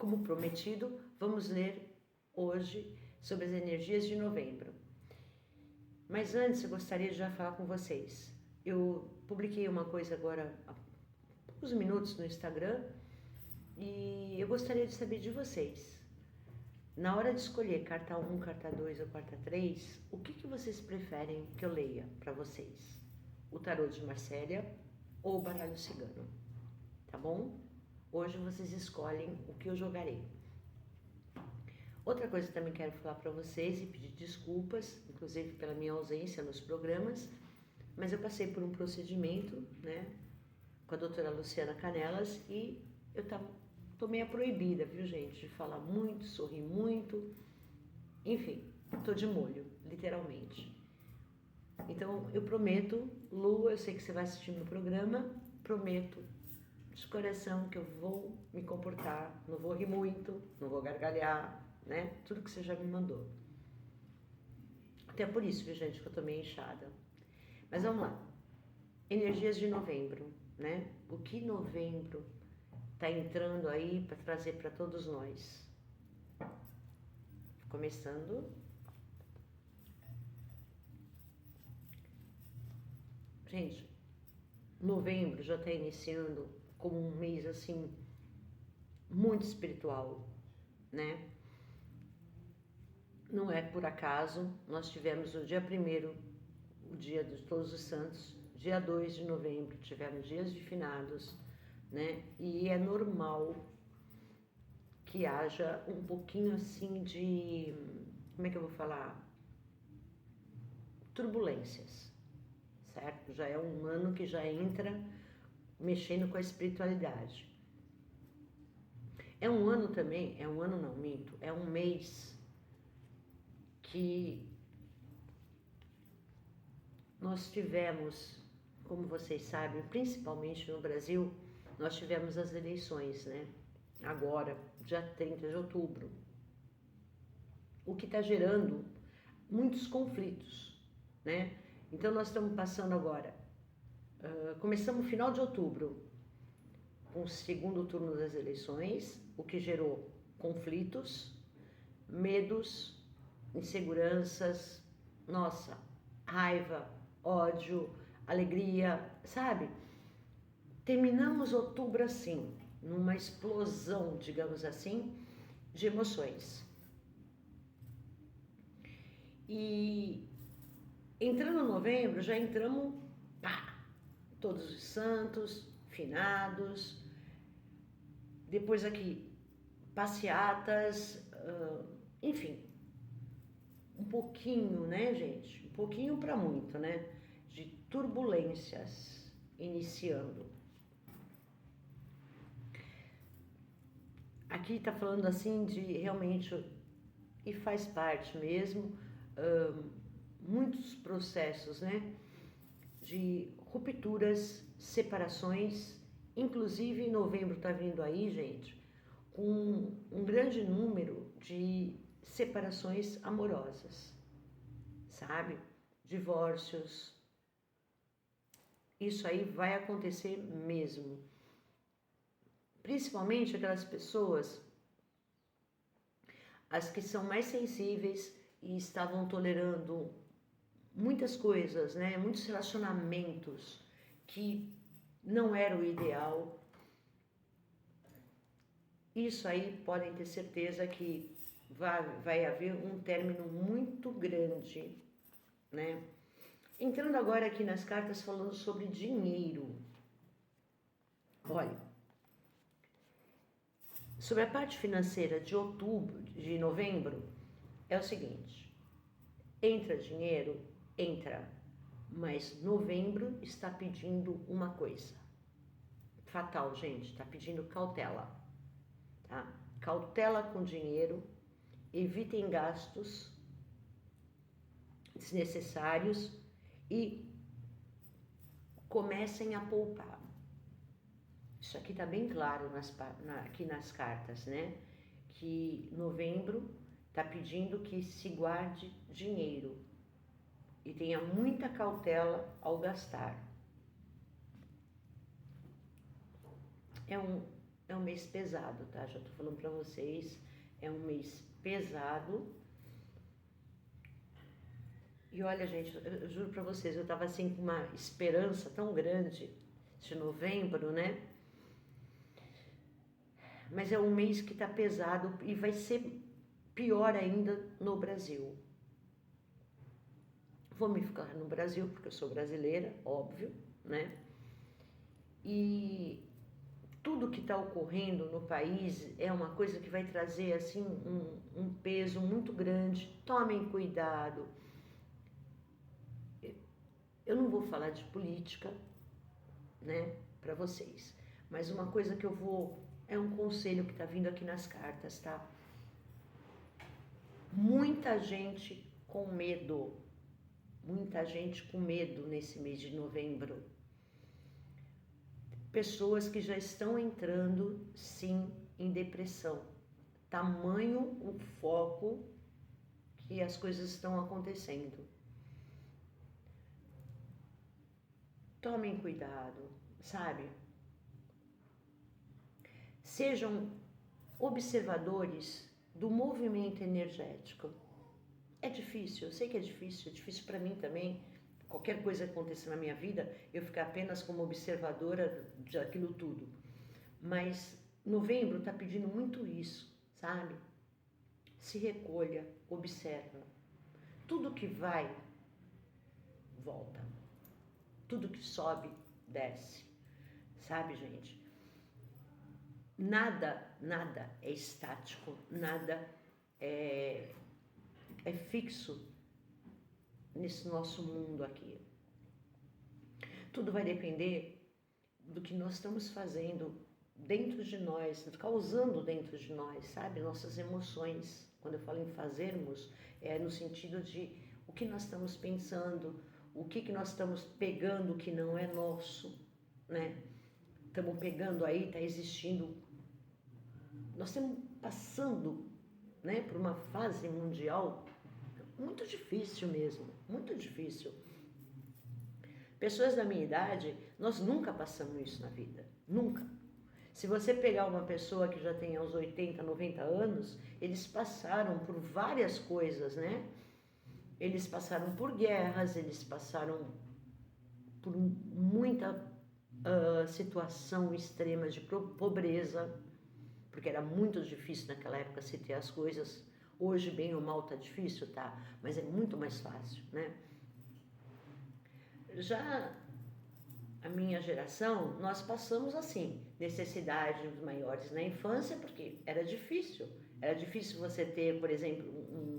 como prometido, vamos ler hoje sobre as energias de novembro. Mas antes eu gostaria de já falar com vocês. Eu publiquei uma coisa agora há poucos minutos no Instagram e eu gostaria de saber de vocês. Na hora de escolher carta 1, carta 2 ou carta 3, o que vocês preferem que eu leia para vocês? O tarô de Marcélia ou o baralho cigano? Tá bom? Hoje vocês escolhem o que eu jogarei. Outra coisa que também quero falar para vocês e pedir desculpas, inclusive pela minha ausência nos programas, mas eu passei por um procedimento, né, com a doutora Luciana Canelas e eu tô meio proibida, viu, gente, de falar muito, sorrir muito, enfim, tô de molho, literalmente. Então, eu prometo, Lu, eu sei que você vai assistir meu programa, prometo de coração que eu vou me comportar, não vou rir muito, não vou gargalhar, né? Tudo que você já me mandou. Até por isso, viu, gente, que eu tô meio inchada. Mas vamos lá. Energias de novembro, né? O que novembro tá entrando aí para trazer para todos nós? Começando. Gente, novembro já está iniciando como um mês assim muito espiritual, né? Não é por acaso, nós tivemos no dia 1º, o dia de Todos os Santos, dia 2 de novembro, tivemos dias de finados, né? E é normal que haja um pouquinho assim de, como é que eu vou falar? Turbulências, certo? Já é um ano que já entra mexendo com a espiritualidade. É um ano também, é um ano não, minto, é um mês que nós tivemos, como vocês sabem, principalmente no Brasil, nós tivemos as eleições, né? Agora, dia 30 de outubro, o que está gerando muitos conflitos, né? Então, nós estamos passando agora, começamos no final de outubro, com o segundo turno das eleições, o que gerou conflitos, medos, inseguranças, nossa, raiva, ódio, alegria, sabe? Terminamos outubro assim, numa explosão, digamos assim, de emoções. E entrando em novembro, já entramos, pá, Todos os Santos, finados, depois aqui, passeatas, enfim, um pouquinho, né, gente? Um pouquinho para muito, né? De turbulências iniciando. Aqui tá falando assim de realmente, e faz parte mesmo, muitos processos, né? De rupturas, separações, inclusive em novembro tá vindo aí, gente, com um grande número de separações amorosas, sabe? Divórcios. Isso aí vai acontecer mesmo. Principalmente aquelas pessoas, as que são mais sensíveis e estavam tolerando muitas coisas, né? Muitos relacionamentos que não era o ideal. Isso aí podem ter certeza que vai haver um término muito grande, né? Entrando agora aqui nas cartas falando sobre dinheiro. Olha, sobre a parte financeira de outubro, de novembro, é o seguinte: entra dinheiro, entra, mas novembro está pedindo uma coisa fatal, gente, está pedindo cautela, tá? Cautela com dinheiro, evitem gastos desnecessários e comecem a poupar. Isso aqui está bem claro aqui nas cartas, né? Que novembro está pedindo que se guarde dinheiro e tenha muita cautela ao gastar. É é um mês pesado, tá? Já tô falando para vocês, é um mês pesado. E olha, gente, eu juro para vocês, eu tava assim com uma esperança tão grande de novembro, né? Mas é um mês que tá pesado e vai ser pior ainda no Brasil. Vou me ficar no Brasil porque eu sou brasileira, óbvio, né? E tudo que está ocorrendo no país é uma coisa que vai trazer assim um peso muito grande. Tomem cuidado. Eu não vou falar de política, né, para vocês, mas uma coisa que eu vou é um conselho que está vindo aqui nas cartas, tá? Muita gente com medo, muita gente com medo nesse mês de novembro. Pessoas que já estão entrando, sim, em depressão. Tamanho o foco que as coisas estão acontecendo. Tomem cuidado, sabe? Sejam observadores do movimento energético. É difícil, eu sei que é difícil para mim também. Qualquer coisa que aconteça na minha vida, eu ficar apenas como observadora daquilo tudo. Mas novembro está pedindo muito isso, sabe? Se recolha, observa. Tudo que vai, volta. Tudo que sobe, desce. Sabe, gente? Nada é estático, nada é fixo nesse nosso mundo aqui. Tudo vai depender do que nós estamos fazendo dentro de nós, causando dentro de nós, sabe? Nossas emoções. Quando eu falo em fazermos, é no sentido de o que nós estamos pensando, o que nós estamos pegando que não é nosso, né? Estamos pegando aí, está existindo. Nós estamos passando, né, por uma fase mundial muito difícil mesmo, muito difícil. Pessoas da minha idade, nós nunca passamos isso na vida, nunca. Se você pegar uma pessoa que já tem uns 80, 90 anos, eles passaram por várias coisas, né? Eles passaram por guerras, eles passaram por muita situação extrema de pobreza, porque era muito difícil naquela época se ter as coisas. Hoje, bem ou mal, tá difícil, tá? Mas é muito mais fácil, né? Já a minha geração, nós passamos assim, necessidades maiores na infância, porque era difícil. Era difícil você ter, por exemplo,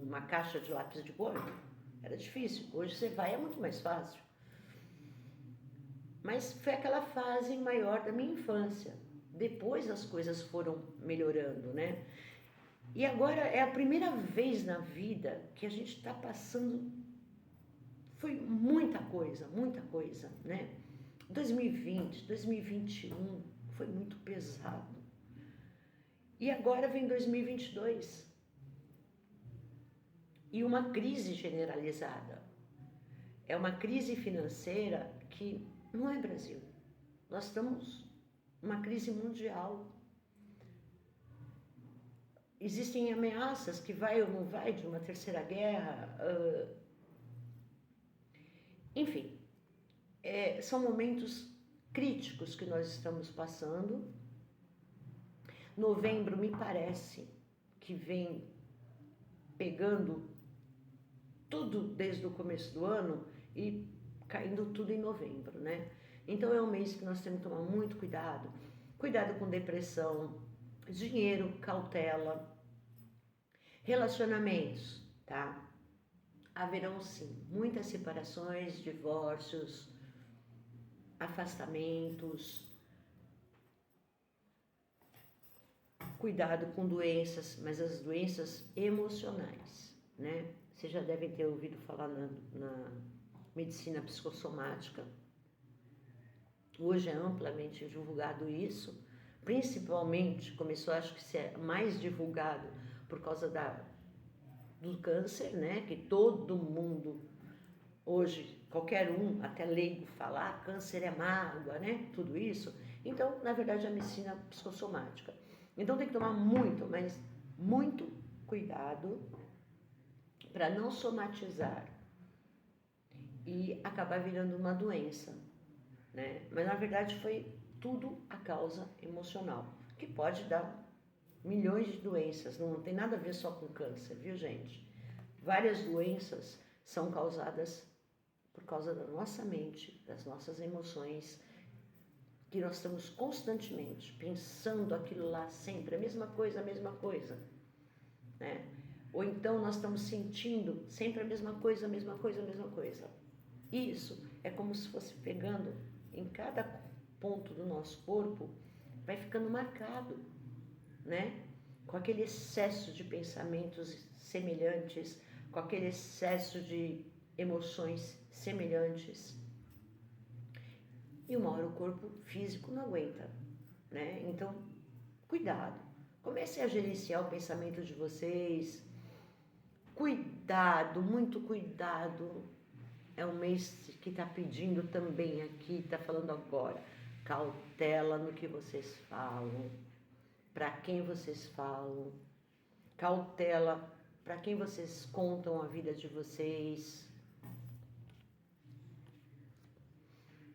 uma caixa de lápis de cor. Era difícil. Hoje você vai, é muito mais fácil. Mas foi aquela fase maior da minha infância. Depois as coisas foram melhorando, né? E agora é a primeira vez na vida que a gente está passando. Foi muita coisa, né? 2020, 2021 foi muito pesado. E agora vem 2022. E uma crise generalizada. É uma crise financeira que não é Brasil. Nós estamos numa crise mundial. Existem ameaças que vai ou não vai de uma terceira guerra. Enfim, são momentos críticos que nós estamos passando. Novembro me parece que vem pegando tudo desde o começo do ano e caindo tudo em novembro, né? Então é um mês que nós temos que tomar muito cuidado. Cuidado com depressão, dinheiro, cautela, relacionamentos, tá? Haverão sim muitas separações, divórcios, afastamentos. Cuidado com doenças, mas as doenças emocionais, né? Vocês já devem ter ouvido falar na medicina psicossomática. Hoje é amplamente divulgado isso, principalmente começou, acho que ser mais divulgado por causa do câncer, né? Que todo mundo, hoje, qualquer um, até leigo, fala, câncer é mágoa, né? Tudo isso. Então, na verdade, a medicina psicossomática. Então tem que tomar muito, mas muito cuidado para não somatizar e acabar virando uma doença, né? Mas na verdade foi tudo a causa emocional, que pode dar milhões de doenças, não tem nada a ver só com câncer, viu, gente? Várias doenças são causadas por causa da nossa mente, das nossas emoções, que nós estamos constantemente pensando aquilo lá sempre, a mesma coisa, né? Ou então nós estamos sentindo sempre a mesma coisa, a mesma coisa, a mesma coisa. Isso é como se fosse pegando em cada ponto do nosso corpo, vai ficando marcado, né? Com aquele excesso de pensamentos semelhantes, com aquele excesso de emoções semelhantes. E uma hora o corpo físico não aguenta, né? Então, cuidado. Comecem a gerenciar o pensamento de vocês. Cuidado, muito cuidado. É um mês que está pedindo também aqui, está falando agora. Cautela no que vocês falam, para quem vocês falam. Cautela para quem vocês contam a vida de vocês,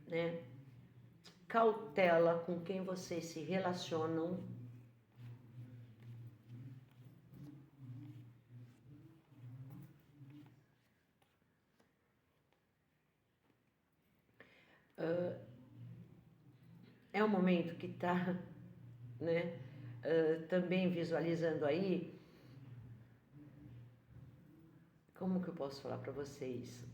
né? Cautela com quem vocês se relacionam. É um momento que está, né, também visualizando aí, como que eu posso falar para vocês?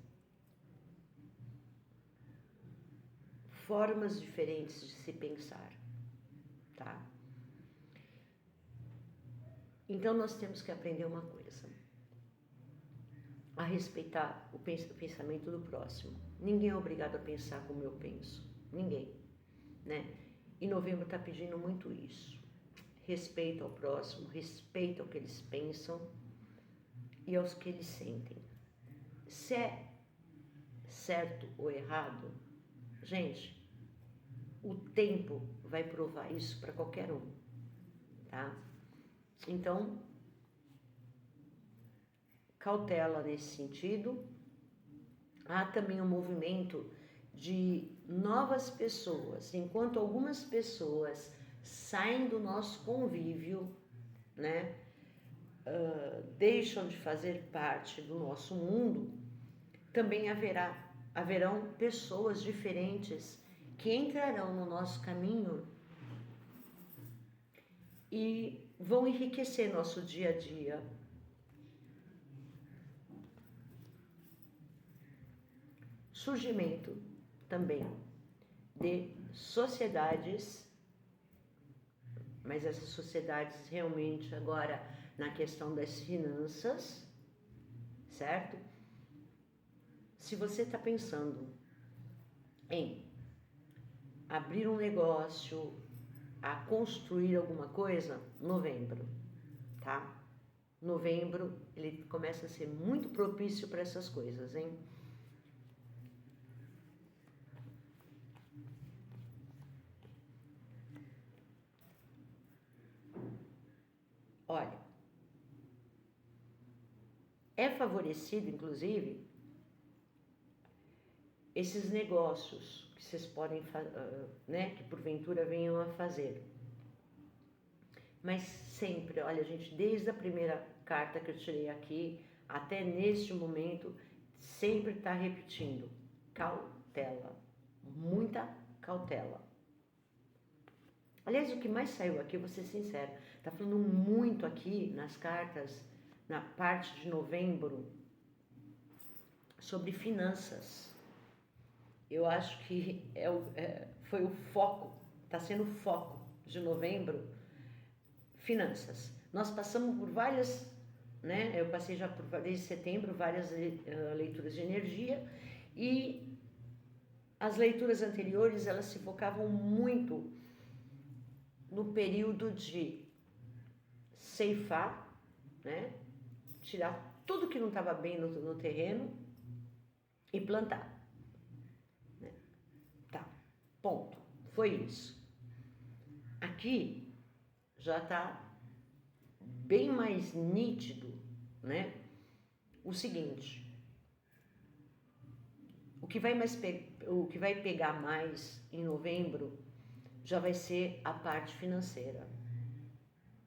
Formas diferentes de se pensar, tá? Então nós temos que aprender uma coisa: a respeitar o pensamento do próximo. Ninguém é obrigado a pensar como eu penso, ninguém, né? E novembro está pedindo muito isso. Respeito ao próximo, respeito ao que eles pensam e aos que eles sentem. Se é certo ou errado, gente, o tempo vai provar isso para qualquer um, tá? Então, cautela nesse sentido. Há também um movimento de novas pessoas. Enquanto algumas pessoas saem do nosso convívio, né, deixam de fazer parte do nosso mundo, também haverão pessoas diferentes que entrarão no nosso caminho e vão enriquecer nosso dia a dia. Surgimento também de sociedades, mas essas sociedades realmente agora na questão das finanças, certo? Se você está pensando em abrir um negócio, a construir alguma coisa, novembro, tá? Novembro, ele começa a ser muito propício para essas coisas, hein? Olha, é favorecido, inclusive, esses negócios que vocês podem, né, que porventura venham a fazer. Mas sempre, olha, gente, desde a primeira carta que eu tirei aqui até neste momento, sempre está repetindo: cautela, muita cautela. Aliás, o que mais saiu aqui, vou ser sincera, está falando muito aqui nas cartas, na parte de novembro, sobre finanças. Eu acho que foi o foco, está sendo o foco de novembro, finanças. Nós passamos por várias, né? Eu passei já desde setembro várias leituras de energia, e as leituras anteriores elas se focavam muito no período de ceifar, né? Tirar tudo que não estava bem no terreno e plantar. Tá, ponto. Foi isso. aqui já está bem mais nítido, né? O seguinte, o que vai pegar mais em novembro já vai ser a parte financeira.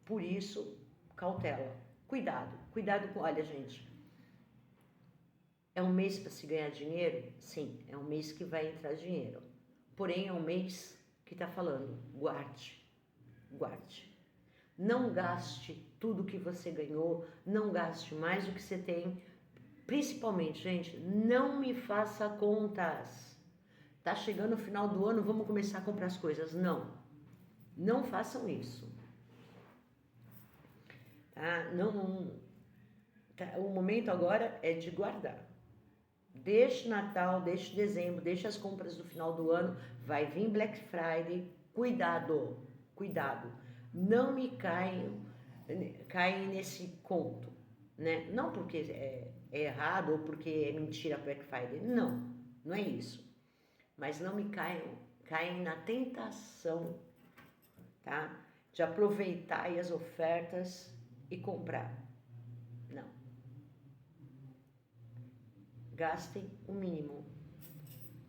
Por isso, cautela, cuidado com, olha gente, é um mês para se ganhar dinheiro? Sim, é um mês que vai entrar dinheiro. Porém, é um mês que está falando, guarde. Não gaste tudo que você ganhou, não gaste mais do que você tem. Principalmente, gente, não me faça contas. Tá chegando o final do ano, vamos começar a comprar as coisas. Não façam isso. Tá? O momento agora é de guardar. Deixe Natal, deixe dezembro, deixe as compras do final do ano, vai vir Black Friday, cuidado. Não me caem nesse conto, né? Não porque é errado ou porque é mentira Black Friday, não é isso. Mas não me caem na tentação, tá? De aproveitar aí as ofertas e comprar. Não. Gastem o mínimo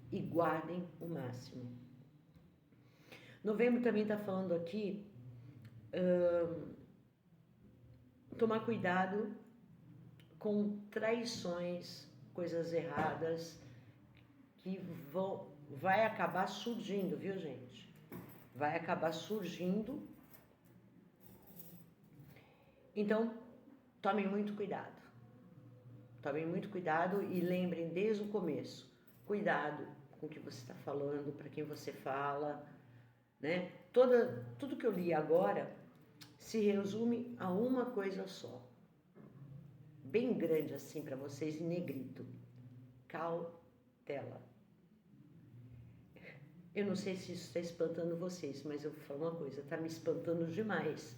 e guardem o máximo. Novembro também está falando aqui, tomar cuidado com traições, coisas erradas que vai acabar surgindo, viu gente? Vai acabar surgindo. Então, tomem muito cuidado. Tomem muito cuidado e lembrem desde o começo, cuidado com o que você está falando, para quem você fala, né? Tudo que eu li agora se resume a uma coisa só, bem grande assim para vocês em negrito: cautela. Eu não sei se isso está espantando vocês, mas eu vou falar uma coisa, está me espantando demais,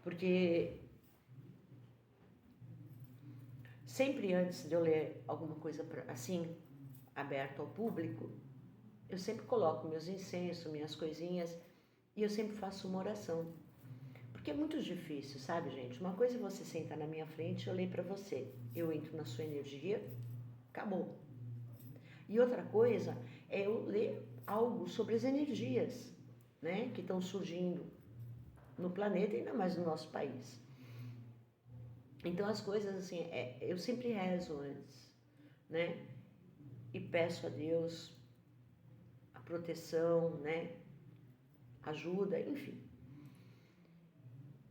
porque sempre antes de eu ler alguma coisa assim, aberto ao público, eu sempre coloco meus incensos, minhas coisinhas, e eu sempre faço uma oração. Porque é muito difícil, sabe, gente? Uma coisa é você sentar na minha frente e eu ler para você. Eu entro na sua energia, acabou. E outra coisa é eu ler algo sobre as energias, né, que estão surgindo no planeta e ainda mais no nosso país. Então as coisas assim, eu sempre rezo antes, né? E peço a Deus a proteção, né? Ajuda, enfim.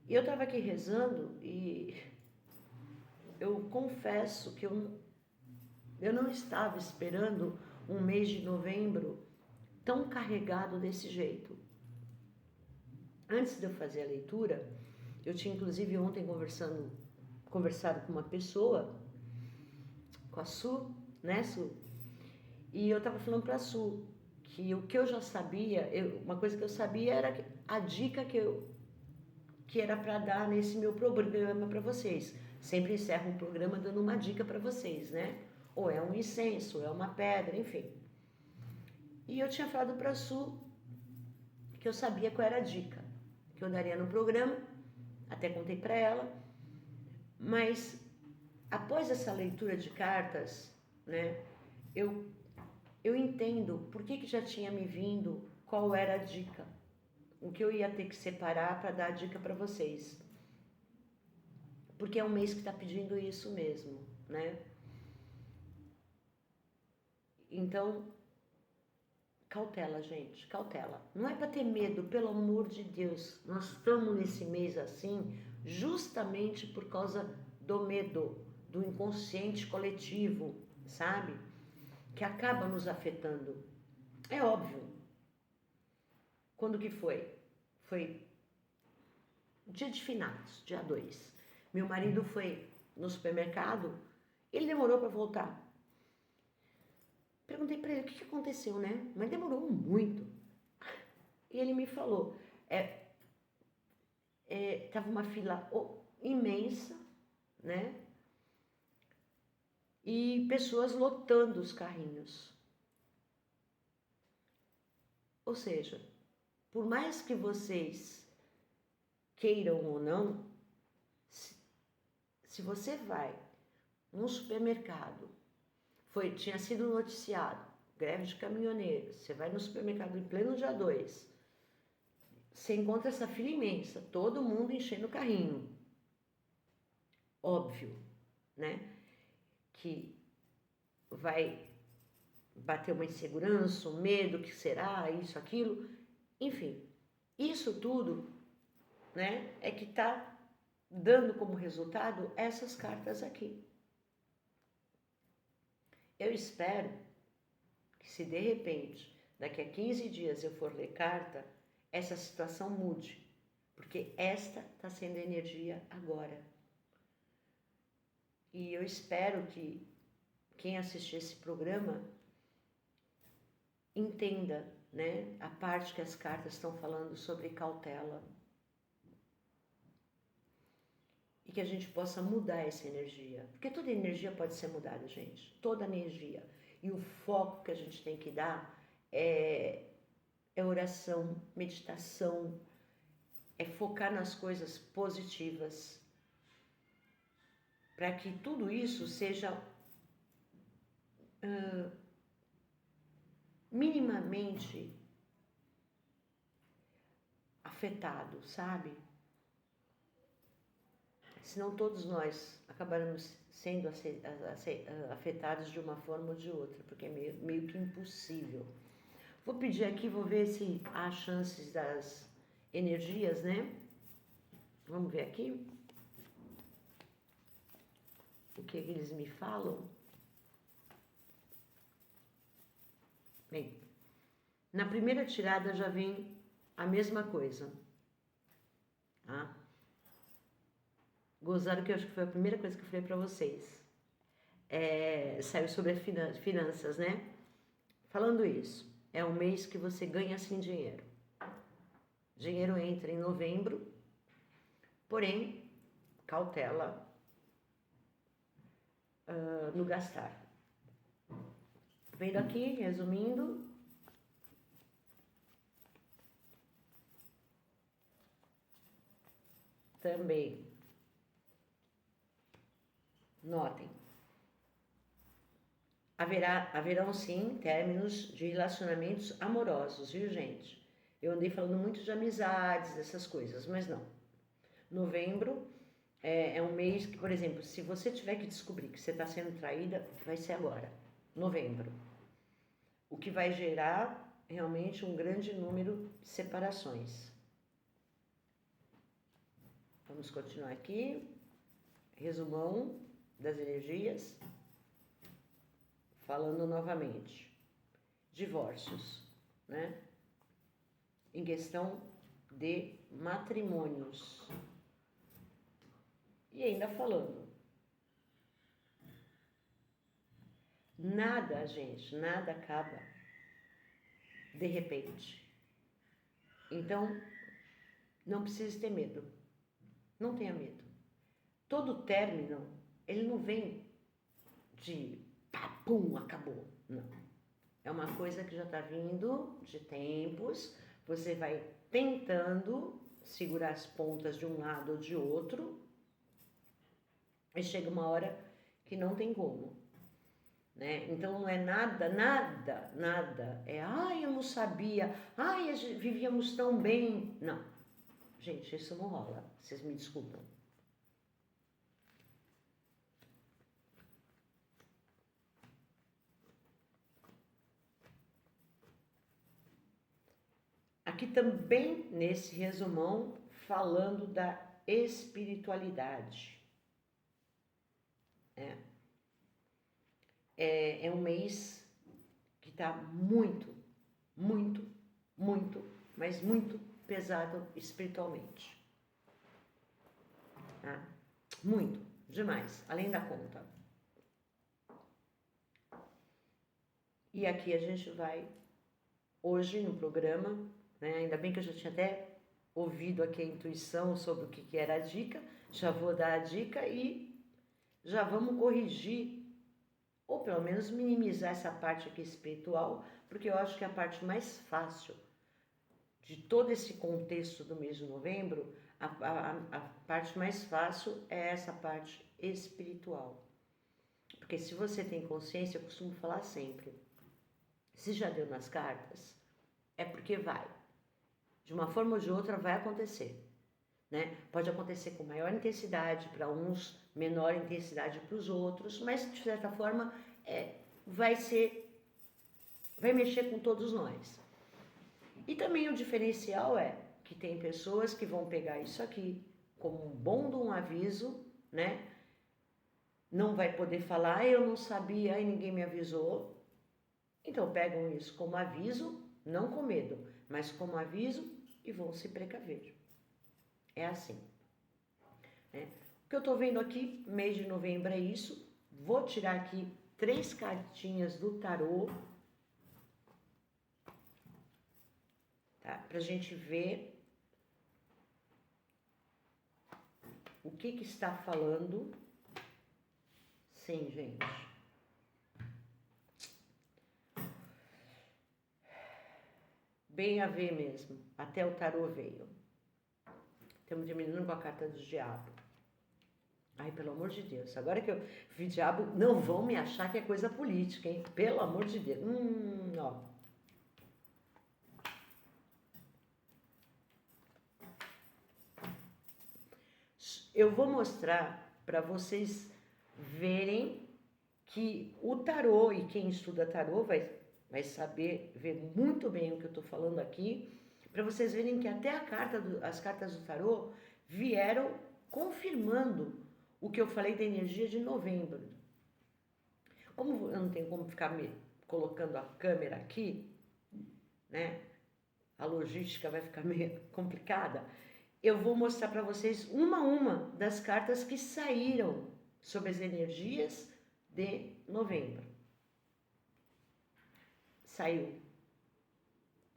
E eu estava aqui rezando e eu confesso que eu não estava esperando um mês de novembro tão carregado desse jeito. Antes de eu fazer a leitura, eu tinha inclusive ontem conversado com uma pessoa, com a Su, né, Su? E eu estava falando para a Su que o que eu já sabia, uma coisa que eu sabia era a dica que era para dar nesse meu programa para vocês. Sempre encerro um programa dando uma dica para vocês, né? Ou é um incenso, ou é uma pedra, enfim. E eu tinha falado para a Su que eu sabia qual era a dica que eu daria no programa, até contei para ela, mas após essa leitura de cartas, né, eu entendo por que já tinha me vindo qual era a dica, o que eu ia ter que separar para dar a dica para vocês. Porque é um mês que está pedindo isso mesmo, né? Então, cautela, gente, cautela. Não é para ter medo, pelo amor de Deus. Nós estamos nesse mês assim, justamente por causa do medo, do inconsciente coletivo, sabe? Que acaba nos afetando. É óbvio. Quando que foi? Foi dia de finados, dia 2. Meu marido foi no supermercado, ele demorou para voltar. Perguntei para ele o que aconteceu, né? Mas demorou muito. E ele me falou, tava uma fila imensa, né? E pessoas lotando os carrinhos. Ou seja, por mais que vocês queiram ou não, se você vai num supermercado, tinha sido noticiado, greve de caminhoneiros, você vai no supermercado em pleno dia 2, você encontra essa fila imensa, todo mundo enchendo o carrinho. Óbvio, né? Que vai bater uma insegurança, um medo, que será, isso, aquilo. Enfim, isso tudo, né, é que está dando como resultado essas cartas aqui. Eu espero que se de repente, daqui a 15 dias eu for ler carta, essa situação mude, porque esta está sendo a energia agora. E eu espero que quem assistir esse programa entenda, né, a parte que as cartas estão falando sobre cautela. E que a gente possa mudar essa energia. Porque toda energia pode ser mudada, gente. Toda energia. E o foco que a gente tem que dar é oração, meditação, é focar nas coisas positivas. Para que tudo isso seja minimamente afetado, sabe? Senão todos nós acabaremos sendo afetados de uma forma ou de outra, porque é meio que impossível. Vou pedir aqui, vou ver se há chances das energias, né? Vamos ver aqui o que eles me falam. Bem, na primeira tirada já vem a mesma coisa, tá? Gozaram que eu acho que foi a primeira coisa que eu falei para vocês. Saiu sobre finanças, né? Falando isso, é um mês que você ganha sem dinheiro. Dinheiro entra em novembro, porém, cautela no gastar. Vendo aqui, resumindo, também, notem, haverão sim términos de relacionamentos amorosos, viu, gente? Eu andei falando muito de amizades, essas coisas, mas não. Novembro é um mês que, por exemplo, se você tiver que descobrir que você está sendo traída, vai ser agora, novembro. O que vai gerar realmente um grande número de separações. Vamos continuar aqui. Resumão das energias. Falando novamente. Divórcios, né? Em questão de matrimônios. E ainda falando. Nada, gente, nada acaba de repente. Então, não precisa ter medo. Não tenha medo. Todo término, ele não vem de pum, acabou. Não. É uma coisa que já está vindo de tempos. Você vai tentando segurar as pontas de um lado ou de outro. E chega uma hora que não tem como. Né? Então não é nada. Ai, eu não sabia. Ai, vivíamos tão bem. Não. Gente, isso não rola. Vocês me desculpam. Aqui também, nesse resumão, falando da espiritualidade. É um mês que está muito, mas muito pesado espiritualmente. Tá? Muito, demais, além da conta. E aqui a gente vai, hoje no programa, né, ainda bem que eu já tinha até ouvido aqui a intuição sobre o que era a dica, já vou dar a dica e já vamos corrigir, ou pelo menos minimizar essa parte aqui espiritual, porque eu acho que é a parte mais fácil de todo esse contexto do mês de novembro, a parte mais fácil é essa parte espiritual. Porque se você tem consciência, eu costumo falar sempre, se já deu nas cartas, é porque vai. De uma forma ou de outra vai acontecer. Né? Pode acontecer com maior intensidade para uns, menor intensidade para os outros, mas de certa forma vai mexer com todos nós. E também o diferencial é que tem pessoas que vão pegar isso aqui como um bom de um aviso, né? Não vai poder falar, eu não sabia e ninguém me avisou. Então pegam isso como aviso, não com medo, mas como aviso e vão se precaver. É assim. Né? O que eu estou vendo aqui, mês de novembro é isso. Vou tirar aqui 3 cartinhas do tarô. Tá? Pra gente ver o que está falando. Sim, gente. Bem a ver mesmo. Até o tarô veio. Estamos diminuindo com a carta do diabo. Ai, pelo amor de Deus. Agora que eu vi diabo, não vão me achar que é coisa política, hein? Pelo amor de Deus. Ó. Eu vou mostrar para vocês verem que o tarô, e quem estuda tarô vai saber ver muito bem o que eu estou falando aqui, para vocês verem que até as cartas do tarô vieram confirmando o que eu falei da energia de novembro. Como eu não tenho como ficar me colocando a câmera aqui, né? A logística vai ficar meio complicada. Eu vou mostrar para vocês uma a uma das cartas que saíram sobre as energias de novembro. Saiu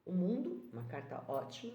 o mundo, uma carta ótima.